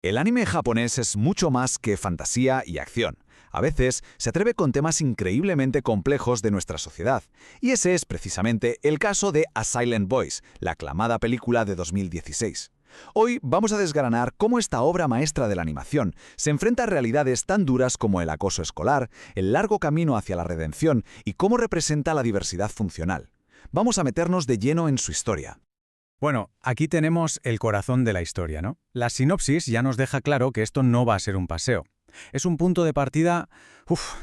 El anime japonés es mucho más que fantasía y acción. A veces se atreve con temas increíblemente complejos de nuestra sociedad. Y ese es precisamente el caso de A Silent Voice, la aclamada película de 2016. Hoy vamos a desgranar cómo esta obra maestra de la animación se enfrenta a realidades tan duras como el acoso escolar, el largo camino hacia la redención y cómo representa la diversidad funcional. Vamos a meternos de lleno en su historia. Bueno, aquí tenemos el corazón de la historia, ¿no? La sinopsis ya nos deja claro que esto no va a ser un paseo. Es un punto de partida,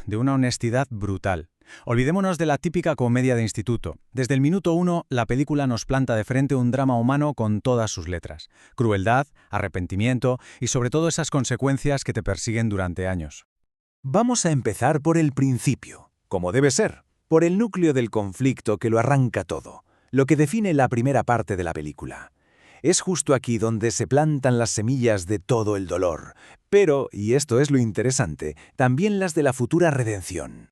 de una honestidad brutal. Olvidémonos de la típica comedia de instituto. Desde el minuto 1, la película nos planta de frente un drama humano con todas sus letras. Crueldad, arrepentimiento y sobre todo esas consecuencias que te persiguen durante años. Vamos a empezar por el principio, como debe ser, por el núcleo del conflicto que lo arranca todo, lo que define la primera parte de la película. Es justo aquí donde se plantan las semillas de todo el dolor, pero, y esto es lo interesante, también las de la futura redención.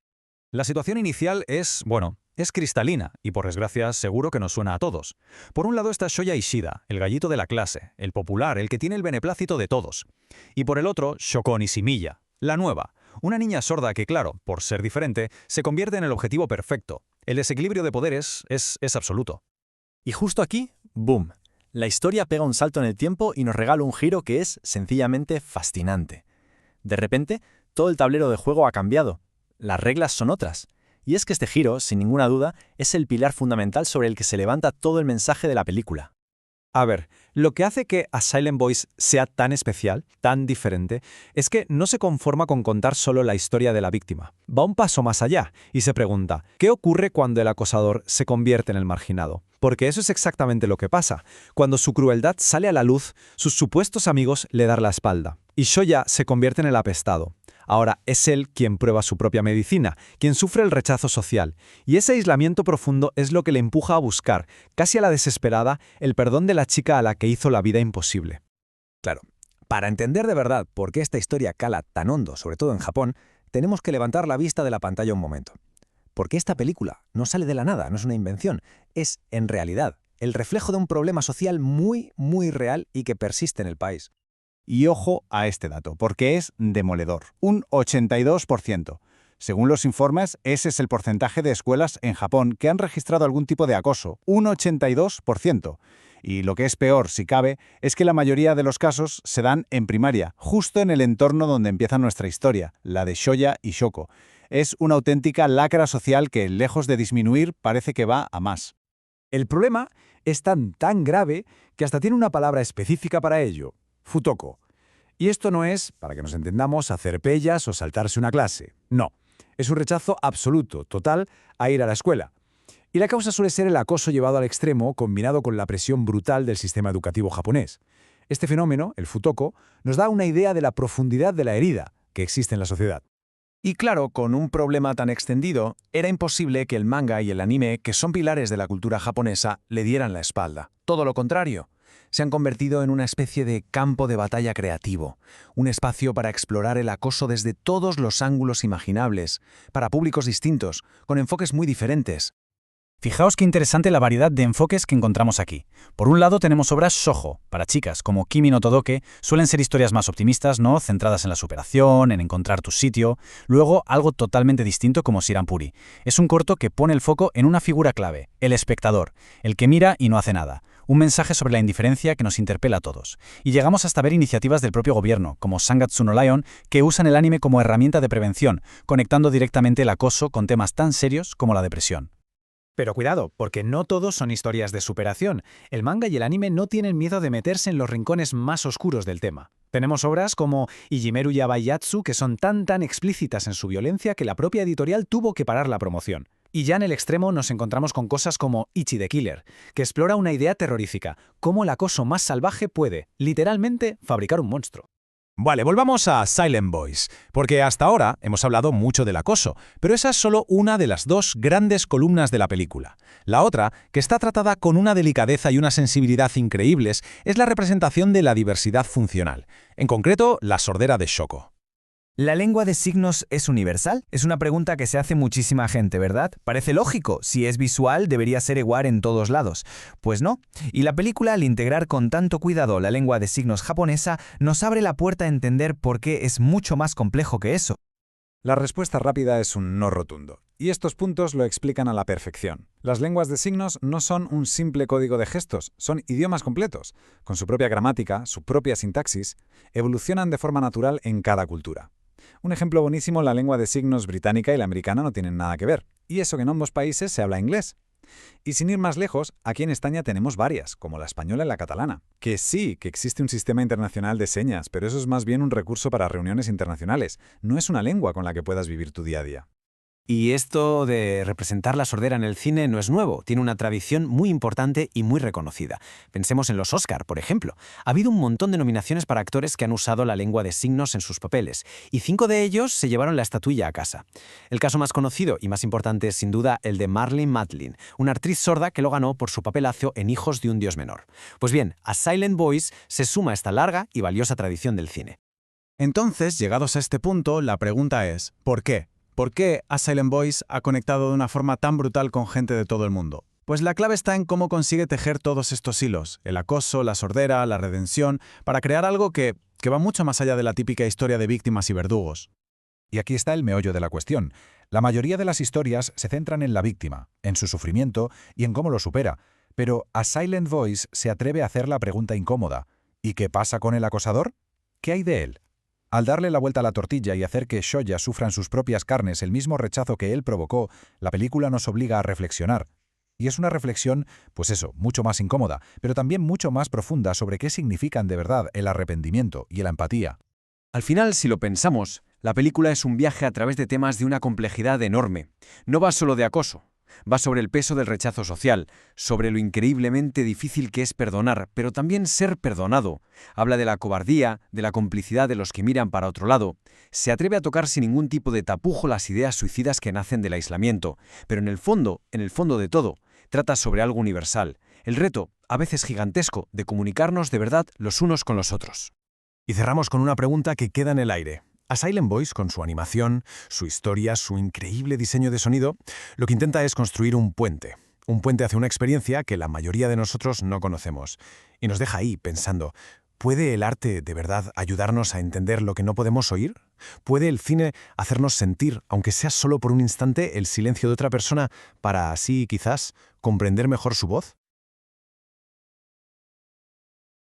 La situación inicial es cristalina y por desgracia seguro que nos suena a todos. Por un lado está Shoya Ishida, el gallito de la clase, el popular, el que tiene el beneplácito de todos. Y por el otro, Shoko Nishimiya, la nueva, una niña sorda que, claro, por ser diferente, se convierte en el objetivo perfecto. El desequilibrio de poderes es absoluto. Y justo aquí, ¡boom! La historia pega un salto en el tiempo y nos regala un giro que es sencillamente fascinante. De repente, todo el tablero de juego ha cambiado. Las reglas son otras. Y es que este giro, sin ninguna duda, es el pilar fundamental sobre el que se levanta todo el mensaje de la película. A ver, lo que hace que A Silent Voice sea tan especial, tan diferente, es que no se conforma con contar solo la historia de la víctima. Va un paso más allá y se pregunta, ¿qué ocurre cuando el acosador se convierte en el marginado? Porque eso es exactamente lo que pasa. Cuando su crueldad sale a la luz, sus supuestos amigos le dan la espalda. Y Shoya se convierte en el apestado. Ahora es él quien prueba su propia medicina, quien sufre el rechazo social. Y ese aislamiento profundo es lo que le empuja a buscar, casi a la desesperada, el perdón de la chica a la que hizo la vida imposible. Claro, para entender de verdad por qué esta historia cala tan hondo, sobre todo en Japón, tenemos que levantar la vista de la pantalla un momento. Porque esta película no sale de la nada, no es una invención, es, en realidad, el reflejo de un problema social muy, muy real y que persiste en el país. Y ojo a este dato, porque es demoledor. Un 82%. Según los informes, ese es el porcentaje de escuelas en Japón que han registrado algún tipo de acoso. Un 82%. Y lo que es peor, si cabe, es que la mayoría de los casos se dan en primaria, justo en el entorno donde empieza nuestra historia, la de Shoya y Shoko. Es una auténtica lacra social que, lejos de disminuir, parece que va a más. El problema es tan grave que hasta tiene una palabra específica para ello: futoko. Y esto no es, para que nos entendamos, hacer pellas o saltarse una clase. No, es un rechazo absoluto, total, a ir a la escuela. Y la causa suele ser el acoso llevado al extremo, combinado con la presión brutal del sistema educativo japonés. Este fenómeno, el futoko, nos da una idea de la profundidad de la herida que existe en la sociedad. Y claro, con un problema tan extendido, era imposible que el manga y el anime, que son pilares de la cultura japonesa, le dieran la espalda. Todo lo contrario. Se han convertido en una especie de campo de batalla creativo, un espacio para explorar el acoso desde todos los ángulos imaginables, para públicos distintos, con enfoques muy diferentes. Fijaos qué interesante la variedad de enfoques que encontramos aquí. Por un lado tenemos obras shoujo, para chicas, como Kimi no Todoke, suelen ser historias más optimistas, ¿no? Centradas en la superación, en encontrar tu sitio. Luego, algo totalmente distinto como Shirampuri. Es un corto que pone el foco en una figura clave, el espectador, el que mira y no hace nada. Un mensaje sobre la indiferencia que nos interpela a todos. Y llegamos hasta ver iniciativas del propio gobierno, como Sangatsu no Lion, que usan el anime como herramienta de prevención, conectando directamente el acoso con temas tan serios como la depresión. Pero cuidado, porque no todos son historias de superación. El manga y el anime no tienen miedo de meterse en los rincones más oscuros del tema. Tenemos obras como Ijimeru Yabaiyatsu que son tan explícitas en su violencia que la propia editorial tuvo que parar la promoción. Y ya en el extremo nos encontramos con cosas como Ichi the Killer, que explora una idea terrorífica, cómo el acoso más salvaje puede, literalmente, fabricar un monstruo. Vale, volvamos a Silent Voice, porque hasta ahora hemos hablado mucho del acoso, pero esa es solo una de las dos grandes columnas de la película. La otra, que está tratada con una delicadeza y una sensibilidad increíbles, es la representación de la diversidad funcional, en concreto, la sordera de Shoko. ¿La lengua de signos es universal? Es una pregunta que se hace muchísima gente, ¿verdad? Parece lógico, si es visual debería ser igual en todos lados. Pues no. Y la película, al integrar con tanto cuidado la lengua de signos japonesa, nos abre la puerta a entender por qué es mucho más complejo que eso. La respuesta rápida es un no rotundo, y estos puntos lo explican a la perfección. Las lenguas de signos no son un simple código de gestos, son idiomas completos, con su propia gramática, su propia sintaxis, evolucionan de forma natural en cada cultura. Un ejemplo buenísimo, la lengua de signos británica y la americana no tienen nada que ver, y eso que en ambos países se habla inglés. Y sin ir más lejos, aquí en España tenemos varias, como la española y la catalana. Que sí, que existe un sistema internacional de señas, pero eso es más bien un recurso para reuniones internacionales, no es una lengua con la que puedas vivir tu día a día. Y esto de representar la sordera en el cine no es nuevo, tiene una tradición muy importante y muy reconocida. Pensemos en los Oscar, por ejemplo. Ha habido un montón de nominaciones para actores que han usado la lengua de signos en sus papeles, y 5 de ellos se llevaron la estatuilla a casa. El caso más conocido y más importante es sin duda el de Marlee Matlin, una actriz sorda que lo ganó por su papelazo en Hijos de un Dios menor. Pues bien, A Silent Voice se suma a esta larga y valiosa tradición del cine. Entonces, llegados a este punto, la pregunta es, ¿por qué? ¿Por qué A Silent Voice ha conectado de una forma tan brutal con gente de todo el mundo? Pues la clave está en cómo consigue tejer todos estos hilos, el acoso, la sordera, la redención, para crear algo que va mucho más allá de la típica historia de víctimas y verdugos. Y aquí está el meollo de la cuestión. La mayoría de las historias se centran en la víctima, en su sufrimiento y en cómo lo supera, pero A Silent Voice se atreve a hacer la pregunta incómoda. ¿Y qué pasa con el acosador? ¿Qué hay de él? Al darle la vuelta a la tortilla y hacer que Shoya sufra en sus propias carnes el mismo rechazo que él provocó, la película nos obliga a reflexionar. Y es una reflexión, pues eso, mucho más incómoda, pero también mucho más profunda sobre qué significan de verdad el arrepentimiento y la empatía. Al final, si lo pensamos, la película es un viaje a través de temas de una complejidad enorme. No va solo de acoso. Va sobre el peso del rechazo social, sobre lo increíblemente difícil que es perdonar, pero también ser perdonado. Habla de la cobardía, de la complicidad de los que miran para otro lado. Se atreve a tocar sin ningún tipo de tapujo las ideas suicidas que nacen del aislamiento, pero en el fondo de todo, trata sobre algo universal, el reto, a veces gigantesco, de comunicarnos de verdad los unos con los otros. Y cerramos con una pregunta que queda en el aire. A Silent Voice, con su animación, su historia, su increíble diseño de sonido, lo que intenta es construir un puente hacia una experiencia que la mayoría de nosotros no conocemos. Y nos deja ahí pensando, ¿puede el arte de verdad ayudarnos a entender lo que no podemos oír? ¿Puede el cine hacernos sentir, aunque sea solo por un instante, el silencio de otra persona para así, quizás, comprender mejor su voz?